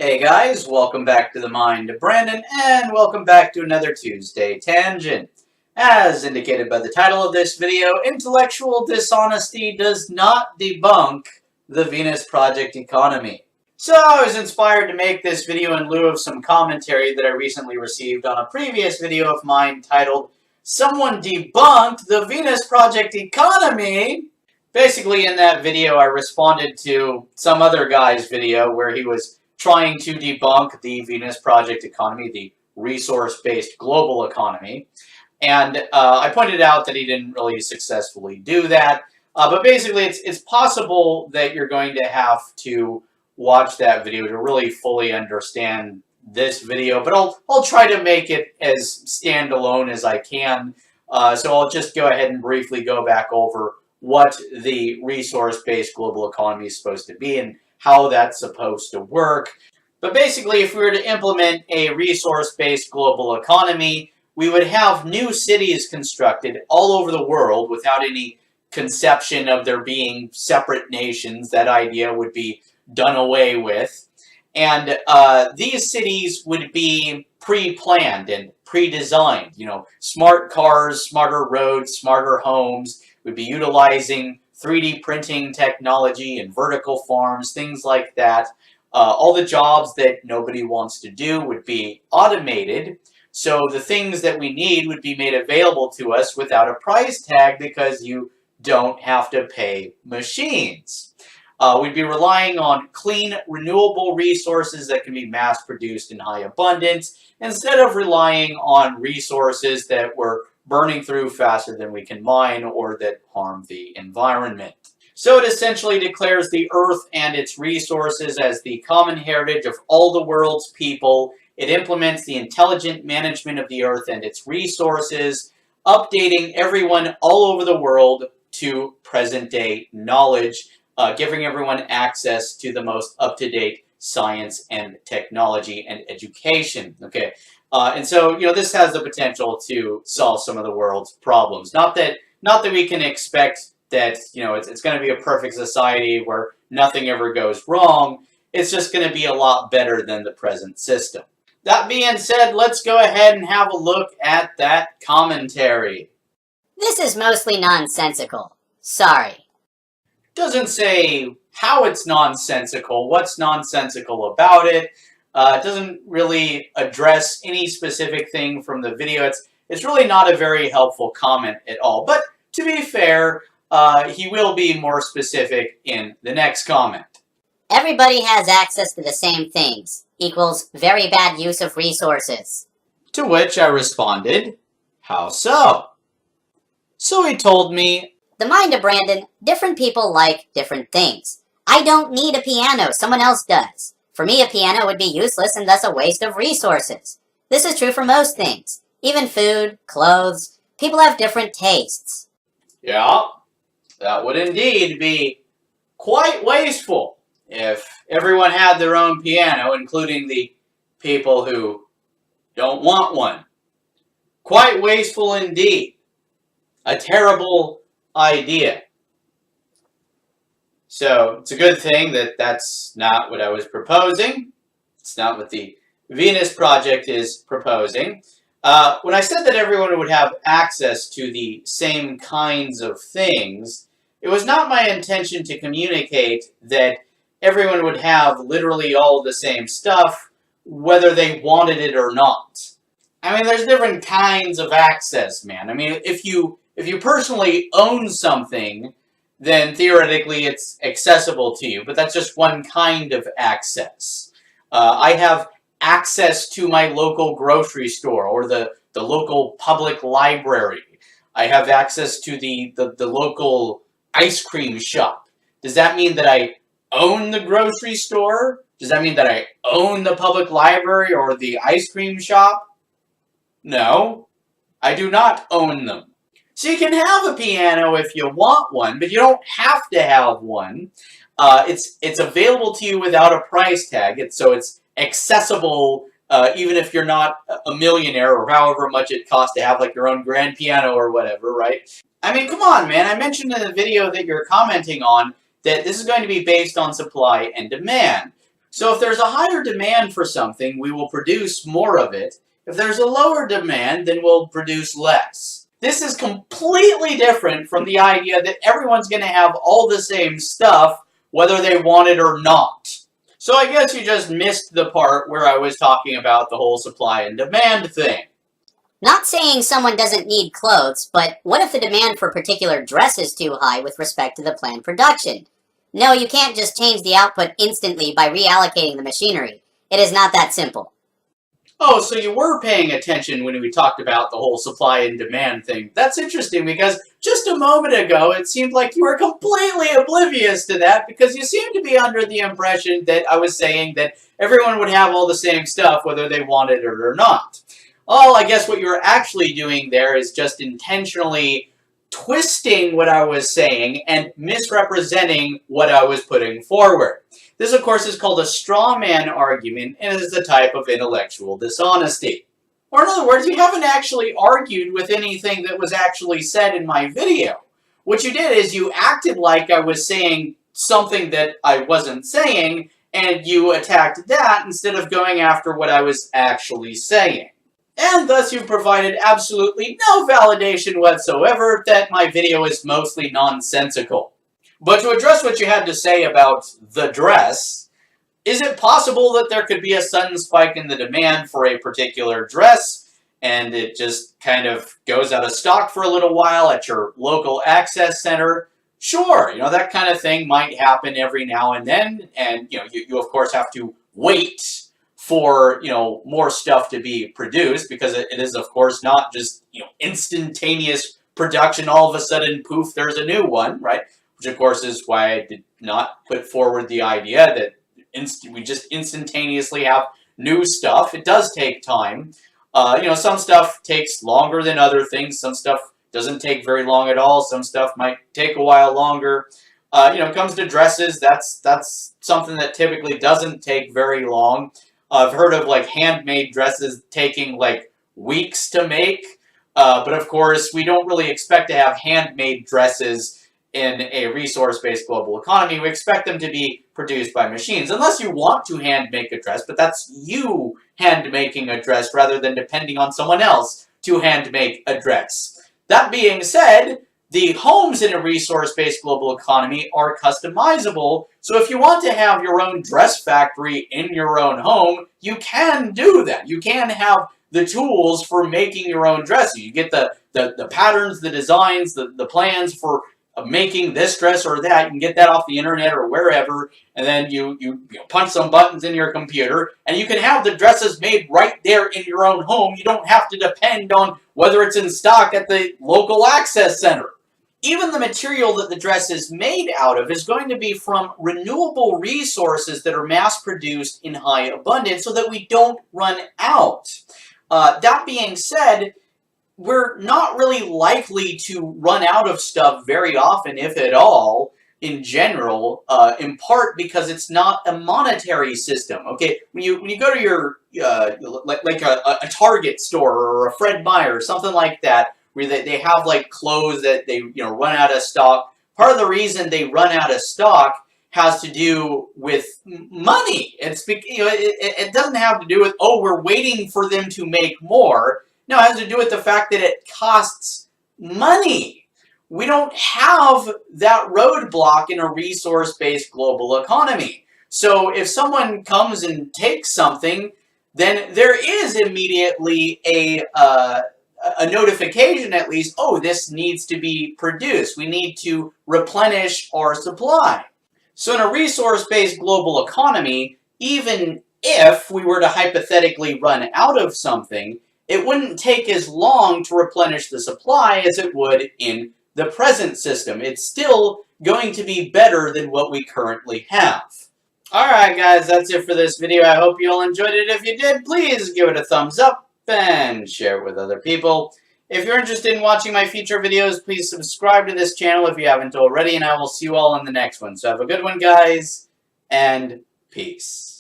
Hey guys, welcome back to the Mind of Brandon, and welcome back to another Tuesday Tangent. As indicated by the title of this video, intellectual dishonesty does not debunk the Venus Project economy. So I was inspired to make this video in lieu of some commentary that I recently received on a previous video of mine titled, "Someone Debunked the Venus Project Economy." Basically, in that video, I responded to some other guy's video where he was trying to debunk the Venus Project economy, the resource-based global economy. And I pointed out that he didn't really successfully do that. But basically, it's possible that you're going to have to watch that video to really fully understand this video. But I'll try to make it as standalone as I can. So I'll just go ahead and briefly go back over what the resource-based global economy is supposed to be and how that's supposed to work. But basically, if we were to implement a resource-based global economy, we would have new cities constructed all over the world without any conception of there being separate nations. That idea would be done away with. And these cities would be pre-planned and pre-designed. You know, smart cars, smarter roads, smarter homes. We'd be utilizing 3D printing technology and vertical farms, things like that. All the jobs that nobody wants to do would be automated. So the things that we need would be made available to us without a price tag because you don't have to pay machines. We'd be relying on clean, renewable resources that can be mass-produced in high abundance instead of relying on resources that we're burning through faster than we can mine or that harm the environment. So it essentially declares the Earth and its resources as the common heritage of all the world's people. It implements the intelligent management of the Earth and its resources, updating everyone all over the world to present-day knowledge, giving everyone access to the most up-to-date science and technology and education. Okay. And so, you know, this has the potential to solve some of the world's problems. Not that we can expect that, you know, it's going to be a perfect society where nothing ever goes wrong. It's just going to be a lot better than the present system. That being said, let's go ahead and have a look at that commentary. This is mostly nonsensical. Sorry. Doesn't say how it's nonsensical, what's nonsensical about it. It doesn't really address any specific thing from the video. It's really not a very helpful comment at all. But to be fair, he will be more specific in the next comment. Everybody has access to the same things, equals very bad use of resources. To which I responded, how so? So he told me, The mind of Brandon, different people like different things. I don't need a piano, someone else does. For me, a piano would be useless and thus a waste of resources. This is true for most things. Even food, clothes. People have different tastes. Yeah, that would indeed be quite wasteful if everyone had their own piano, including the people who don't want one. Quite wasteful indeed. A terrible idea. So it's a good thing that that's not what I was proposing. It's not what the Venus Project is proposing. When I said that everyone would have access to the same kinds of things, it was not my intention to communicate that everyone would have literally all the same stuff, whether they wanted it or not. I mean, there's different kinds of access, man. I mean, if you personally own something, then theoretically it's accessible to you, but that's just one kind of access. I have access to my local grocery store or the local public library. I have access to the local ice cream shop. Does that mean that I own the grocery store? Does that mean that I own the public library or the ice cream shop? No, I do not own them. So you can have a piano if you want one, but you don't have to have one. It's available to you without a price tag. So it's accessible even if you're not a millionaire or however much it costs to have like your own grand piano or whatever, right? I mean, come on, man. I mentioned in the video that you're commenting on that this is going to be based on supply and demand. So if there's a higher demand for something, we will produce more of it. If there's a lower demand, then we'll produce less. This is completely different from the idea that everyone's going to have all the same stuff, whether they want it or not. So I guess you just missed the part where I was talking about the whole supply and demand thing. Not saying someone doesn't need clothes, but what if the demand for a particular dress is too high with respect to the planned production? No, you can't just change the output instantly by reallocating the machinery. It is not that simple. Oh, so you were paying attention when we talked about the whole supply and demand thing. That's interesting because just a moment ago it seemed like you were completely oblivious to that because you seemed to be under the impression that I was saying that everyone would have all the same stuff whether they wanted it or not. Well, I guess what you were actually doing there is just intentionally twisting what I was saying and misrepresenting what I was putting forward. This, of course, is called a straw man argument and is a type of intellectual dishonesty. Or in other words, you haven't actually argued with anything that was actually said in my video. What you did is you acted like I was saying something that I wasn't saying, and you attacked that instead of going after what I was actually saying. And thus you've provided absolutely no validation whatsoever that my video is mostly nonsensical. But to address what you had to say about the dress, is it possible that there could be a sudden spike in the demand for a particular dress and it just kind of goes out of stock for a little while at your local access center? Sure, that kind of thing might happen every now and then, and you of course have to wait for more stuff to be produced because it is of course not just instantaneous production. All of a sudden, poof, there's a new one, right? Which of course is why I did not put forward the idea that we just instantaneously have new stuff. It does take time. Some stuff takes longer than other things. Some stuff doesn't take very long at all. Some stuff might take a while longer. It comes to dresses. That's something that typically doesn't take very long. I've heard of handmade dresses taking weeks to make, but of course we don't really expect to have handmade dresses in a resource-based global economy. We expect them to be produced by machines, unless you want to hand make a dress, but that's you hand making a dress rather than depending on someone else to hand make a dress. That being said, the homes in a resource-based global economy are customizable, so if you want to have your own dress factory in your own home, you can do that. You can have the tools for making your own dresses. You get the patterns, the designs, the plans for making this dress or that. You can get that off the internet or wherever, and then you punch some buttons in your computer, and you can have the dresses made right there in your own home. You don't have to depend on whether it's in stock at the local access center. Even the material that the dress is made out of is going to be from renewable resources that are mass-produced in high abundance so that we don't run out. That being said, we're not really likely to run out of stuff very often, if at all, in general, in part because it's not a monetary system. Okay, when you go to your a Target store or a Fred Meyer or something like that, where they have clothes that they run out of stock. Part of the reason they run out of stock has to do with money. It doesn't have to do with, oh, we're waiting for them to make more. No, it has to do with the fact that it costs money. We don't have that roadblock in a resource-based global economy. So if someone comes and takes something, then there is immediately a notification, at least, oh, this needs to be produced. We need to replenish our supply. So in a resource-based global economy, even if we were to hypothetically run out of something, it wouldn't take as long to replenish the supply as it would in the present system. It's still going to be better than what we currently have. Alright guys, that's it for this video. I hope you all enjoyed it. If you did, please give it a thumbs up and share it with other people. If you're interested in watching my future videos, please subscribe to this channel if you haven't already, and I will see you all in the next one. So have a good one, guys, and peace.